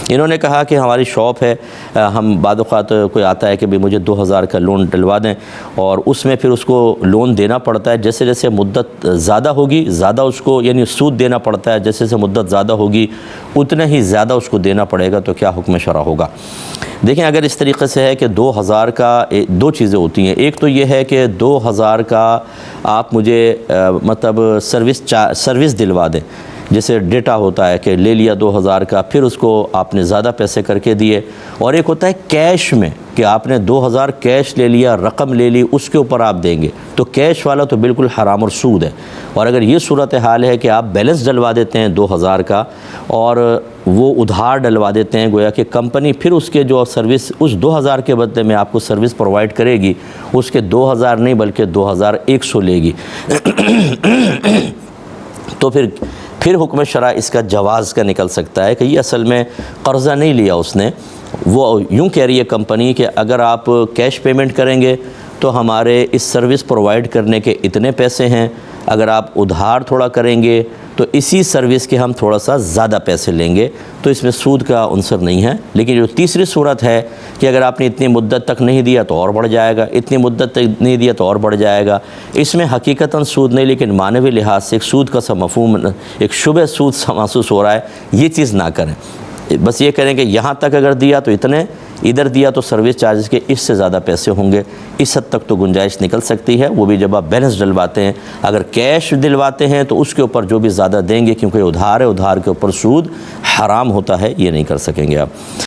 انہوں نے کہا کہ ہماری شاپ ہے، ہم بعض اوقات کوئی آتا ہے کہ بھی مجھے 2000 کا لون ڈلوا دیں، اور اس میں پھر اس کو لون دینا پڑتا ہے، جیسے جیسے مدت زیادہ ہوگی زیادہ اس کو یعنی سود دینا پڑتا ہے، جیسے جیسے مدت زیادہ ہوگی اتنا ہی زیادہ اس کو دینا پڑے گا، تو کیا حکم شرع ہوگا؟ دیکھیں اگر اس طریقے سے ہے کہ 2000 کا دو چیزیں ہوتی ہیں، ایک تو یہ ہے کہ 2000 کا آپ مجھے مطلب سروس دلوا دیں، جیسے ڈیٹا ہوتا ہے کہ لے لیا 2000 کا، پھر اس کو آپ نے زیادہ پیسے کر کے دیے، اور ایک ہوتا ہے کیش میں کہ آپ نے 2000 کیش لے لیا، رقم لے لی، اس کے اوپر آپ دیں گے، تو کیش والا تو بالکل حرام اور سود ہے۔ اور اگر یہ صورتحال ہے کہ آپ بیلنس ڈلوا دیتے ہیں 2000 کا اور وہ ادھار ڈلوا دیتے ہیں، گویا کہ کمپنی پھر اس کے جو سروس اس 2000 کے بدلے میں آپ کو سروس پرووائڈ کرے گی، اس کے 2000 نہیں بلکہ 2100 لے گی، تو پھر حکم شرع اس کا جواز کا نکل سکتا ہے کہ یہ اصل میں قرضہ نہیں لیا اس نے، وہ یوں کہہ رہی ہے کمپنی کہ اگر آپ کیش پیمنٹ کریں گے تو ہمارے اس سروس پرووائڈ کرنے کے اتنے پیسے ہیں، اگر آپ ادھار تھوڑا کریں گے تو اسی سروس کے ہم تھوڑا سا زیادہ پیسے لیں گے، تو اس میں سود کا عنصر نہیں ہے۔ لیکن جو تیسری صورت ہے کہ اگر آپ نے اتنی مدت تک نہیں دیا تو اور بڑھ جائے گا، اتنی مدت تک نہیں دیا تو اور بڑھ جائے گا، اس میں حقیقتاً سود نہیں، لیکن معنوی لحاظ سے ایک سود کا سا مفہوم، ایک شبہ سود سا محسوس ہو رہا ہے، یہ چیز نہ کریں۔ بس یہ کریں کہ یہاں تک اگر دیا تو اتنے، ادھر دیا تو سروس چارجز کے اس سے زیادہ پیسے ہوں گے، اس حد تک تو گنجائش نکل سکتی ہے، وہ بھی جب آپ بیلنس ڈلواتے ہیں۔ اگر کیش دلواتے ہیں تو اس کے اوپر جو بھی زیادہ دیں گے، کیونکہ ادھار ہے، ادھار کے اوپر سود حرام ہوتا ہے، یہ نہیں کر سکیں گے آپ۔